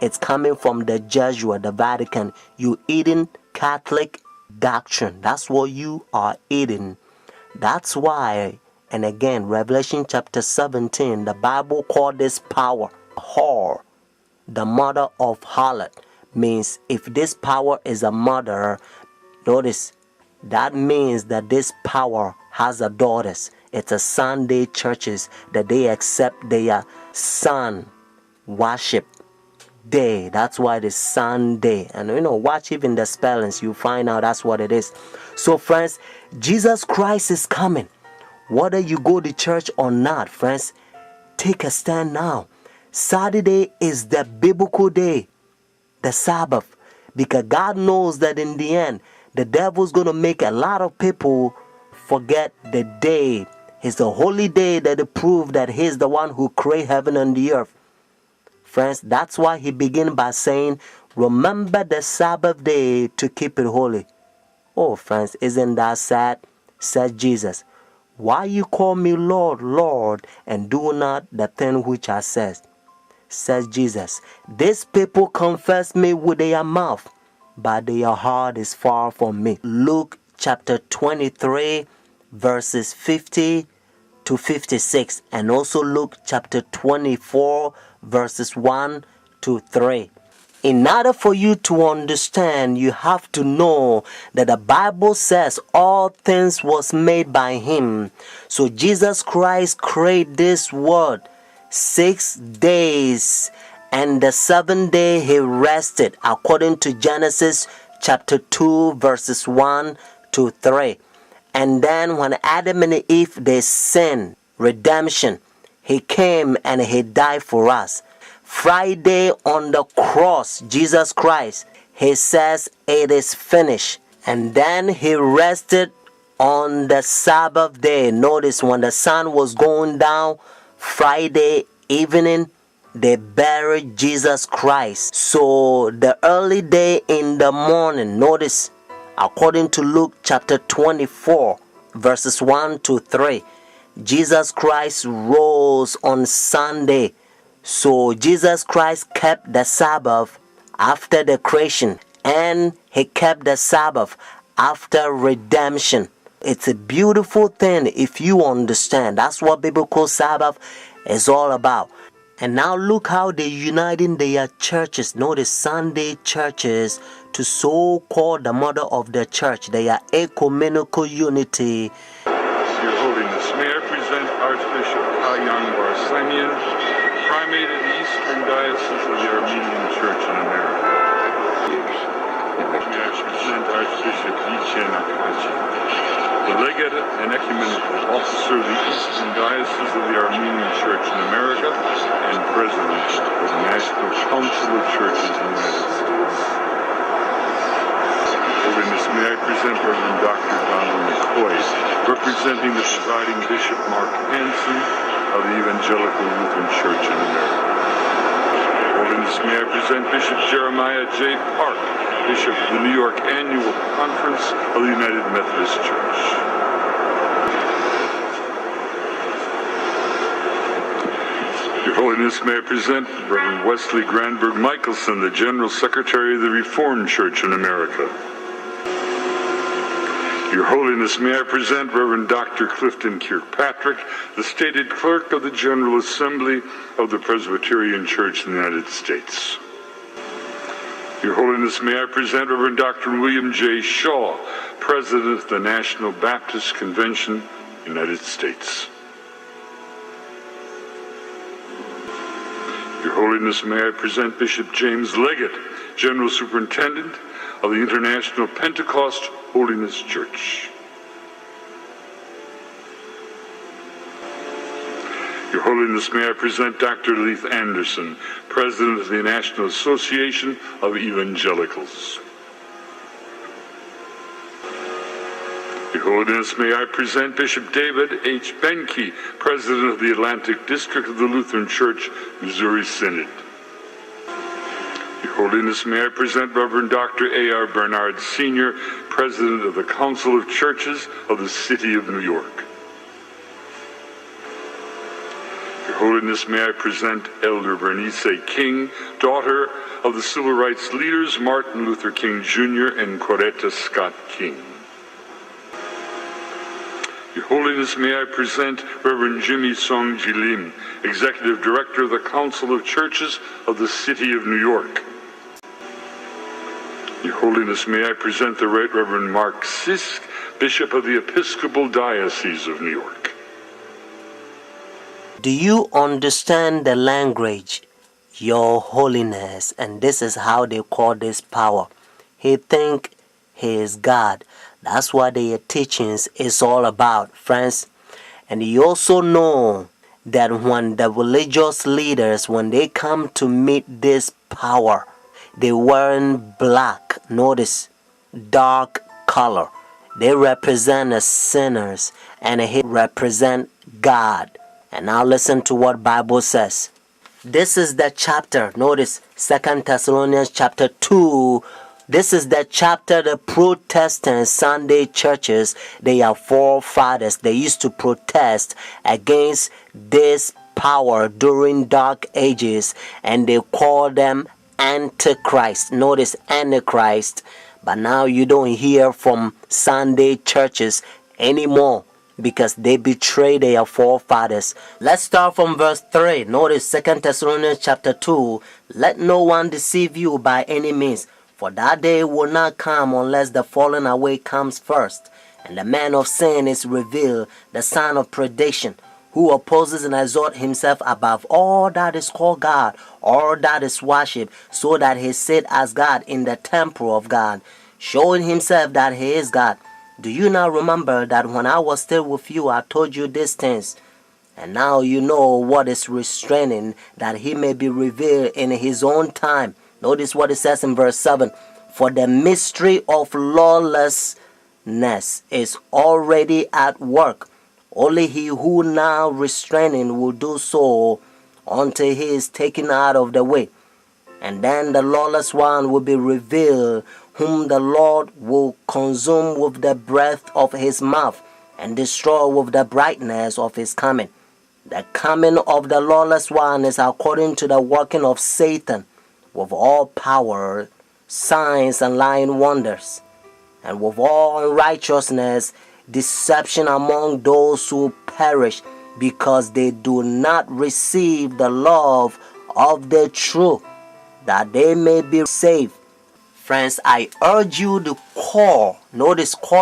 It's coming from the Jesuit, the Vatican. You eating Catholic doctrine. That's what you are eating. That's why, and again, Revelation chapter 17, the Bible called this power whore, the mother of harlot. Means if this power is a mother, notice, that means that this power has a daughters. It's a Sunday churches that they accept their sun worship day. That's why it's Sunday. And watch even the spellings, you find out that's what it is. So friends, Jesus Christ is coming. Whether you go to church or not, friends, take a stand now. Saturday is the biblical day, the Sabbath, because God knows that in the end, the devil's going to make a lot of people forget the day. It's the holy day that they prove that he's the one who created heaven and the earth. Friends, that's why he began by saying, remember the Sabbath day to keep it holy. Oh, friends, isn't that sad? Said Jesus. Why you call me Lord, Lord, and do not the thing which I says? Says Jesus. These people confess me with their mouth, but their heart is far from me. Luke chapter 23, verses 50 to 56, and also Luke chapter 24, verses 1 to 3. In order for you to understand, you have to know that the Bible says all things was made by him. So Jesus Christ created this world 6 days, and the 7th day he rested, according to Genesis chapter 2, verses 1 to 3. And then when Adam and Eve, they sinned, redemption, he came and he died for us. Friday on the cross, Jesus Christ, he says it is finished. And then he rested on the Sabbath day. Notice when the sun was going down, Friday evening, they buried Jesus Christ. So the early day in the morning, notice, according to Luke chapter 24, verses 1 to 3, Jesus Christ rose on Sunday. So Jesus Christ kept the Sabbath after the creation, and he kept the Sabbath after redemption. It's a beautiful thing if you understand. That's what biblical Sabbath is all about. And now look how they're uniting their churches. Notice Sunday churches to so-called the mother of the church. They are ecumenical unity. Your Holiness, may I present Archbishop Kayan Barsamian, Primate of the Eastern Diocese of the Armenian Church in America. May I present Archbishop Yichen Akachi, the Legate and Ecumenical Officer of the Eastern Diocese of the Armenian Church in America and President of the National Council of Churches in the United States. Holiness, may I present Reverend Dr. Donald McCoy, representing the presiding Bishop Mark Hansen of the Evangelical Lutheran Church in America. Holiness, may I present Bishop Jeremiah J. Park, Bishop of the New York Annual Conference of the United Methodist Church. Your Holiness, may I present Reverend Wesley Granberg Michelson, the General Secretary of the Reformed Church in America. Your Holiness, may I present Reverend Dr. Clifton Kirkpatrick, the stated clerk of the General Assembly of the Presbyterian Church in the United States. Your Holiness, may I present Reverend Dr. William J. Shaw, President of the National Baptist Convention, United States. Your Holiness, may I present Bishop James Leggett, General Superintendent of the International Pentecost Holiness Church. Your Holiness, may I present Dr. Leith Anderson, President of the National Association of Evangelicals. Your Holiness, may I present Bishop David H. Benke, President of the Atlantic District of the Lutheran Church, Missouri Synod. Your Holiness, may I present Reverend Dr. A.R. Bernard Sr., President of the Council of Churches of the City of New York. Your Holiness, may I present Elder Bernice King, daughter of the civil rights leaders Martin Luther King Jr. and Coretta Scott King. Your Holiness, may I present Reverend Jimmy Song Jilim, Executive Director of the Council of Churches of the City of New York. Your Holiness, may I present the Right Reverend Mark Sisk, Bishop of the Episcopal Diocese of New York. Do you understand the language? Your Holiness, and this is how they call this power. He think he is God. That's what their teachings is all about, friends. And you also know that when the religious leaders, when they come to meet this power, they wearing black. Notice, dark color. They represent the sinners, and he represent God. And now listen to what Bible says. This is the chapter. Notice 2 Thessalonians chapter 2. This is the chapter the Protestant Sunday churches, their forefathers, they used to protest against this power during dark ages, and they call them Antichrist. Notice Antichrist. But now you don't hear from Sunday churches anymore, because they betray their forefathers. Let's start from verse 3. Notice 2 Thessalonians chapter 2. Let no one deceive you by any means, for that day will not come unless the falling away comes first, and the man of sin is revealed, the son of perdition, who opposes and exalts himself above all that is called God, all that is worshipped, so that he sit as God in the temple of God, showing himself that he is God. Do you not remember that when I was still with you, I told you these things? And now you know what is restraining, that he may be revealed in his own time. Notice what it says in verse 7. For the mystery of lawlessness is already at work. Only he who now restraining will do so until he is taken out of the way. And then the lawless one will be revealed, whom the Lord will consume with the breath of his mouth and destroy with the brightness of his coming. The coming of the lawless one is according to the working of Satan, with all power, signs, and lying wonders, and with all unrighteousness, deception among those who perish, because they do not receive the love of the truth, that they may be saved. Friends, I urge you to call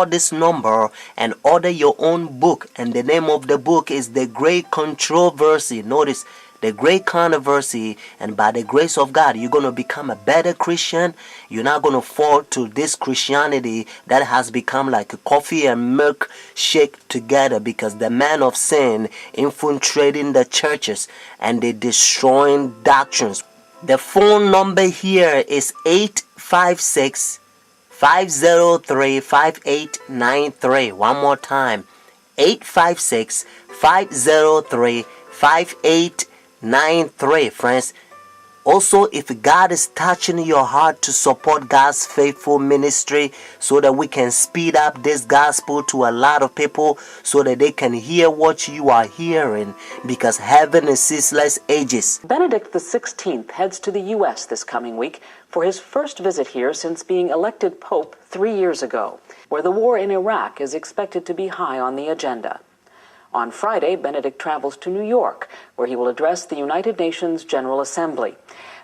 this number and order your own book. And the name of the book is The Great Controversy. Notice, The Great Controversy. And by the grace of God, you're going to become a better Christian. You're not going to fall to this Christianity that has become like a coffee and milk shake together, because the man of sin infiltrating the churches and they destroying doctrines. The phone number here is 856-503-5893. One more time, 856-503-5893. Friends, also, if God is touching your heart to support God's faithful ministry so that we can speed up this gospel to a lot of people so that they can hear what you are hearing, because heaven is ceaseless ages. Benedict XVI heads to the U.S. this coming week for his first visit here since being elected Pope 3 years ago, where the war in Iraq is expected to be high on the agenda. On Friday, Benedict travels to New York, where he will address the United Nations General Assembly.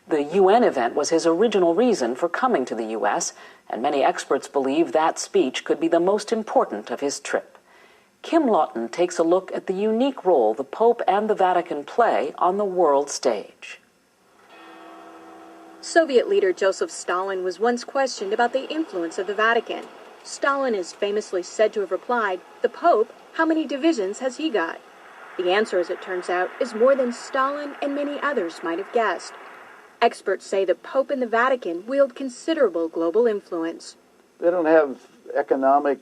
The UN event was his original reason for coming to the U.S., and many experts believe that speech could be the most important of his trip. Kim Lawton takes a look at the unique role the Pope and the Vatican play on the world stage. Soviet leader Joseph Stalin was once questioned about the influence of the Vatican. Stalin is famously said to have replied, "The Pope, how many divisions has he got?" The answer, as it turns out, is more than Stalin and many others might have guessed. Experts say the Pope and the Vatican wield considerable global influence. They don't have economic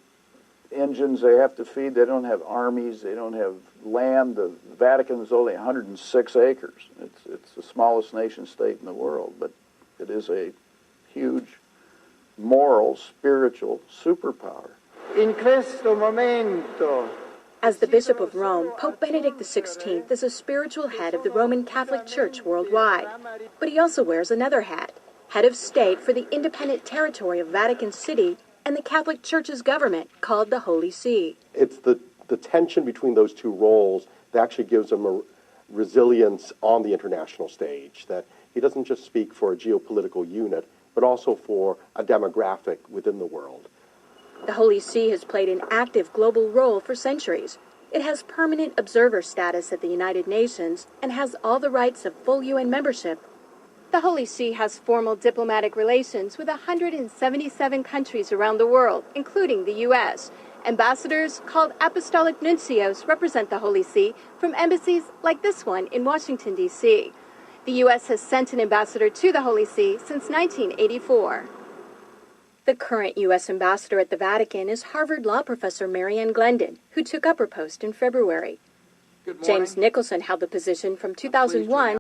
engines they have to feed. They don't have armies. They don't have land. The Vatican is only 106 acres. It's the smallest nation state in the world, but it is a huge moral, spiritual superpower. In questo momento As the Bishop of Rome, Pope Benedict XVI is a spiritual head of the Roman Catholic Church worldwide. But he also wears another hat, head of state for the independent territory of Vatican City and the Catholic Church's government, called the Holy See. It's the tension between those two roles that actually gives him a resilience on the international stage, that he doesn't just speak for a geopolitical unit, but also for a demographic within the world. The Holy See has played an active global role for centuries. It has permanent observer status at the United Nations and has all the rights of full UN membership. The Holy See has formal diplomatic relations with 177 countries around the world, including the U.S. Ambassadors, called apostolic nuncios, represent the Holy See from embassies like this one in Washington, D.C. The U.S. has sent an ambassador to the Holy See since 1984. The current U.S. ambassador at the Vatican is Harvard law professor Marianne Glendon, who took up her post in February. James Nicholson held the position from 2001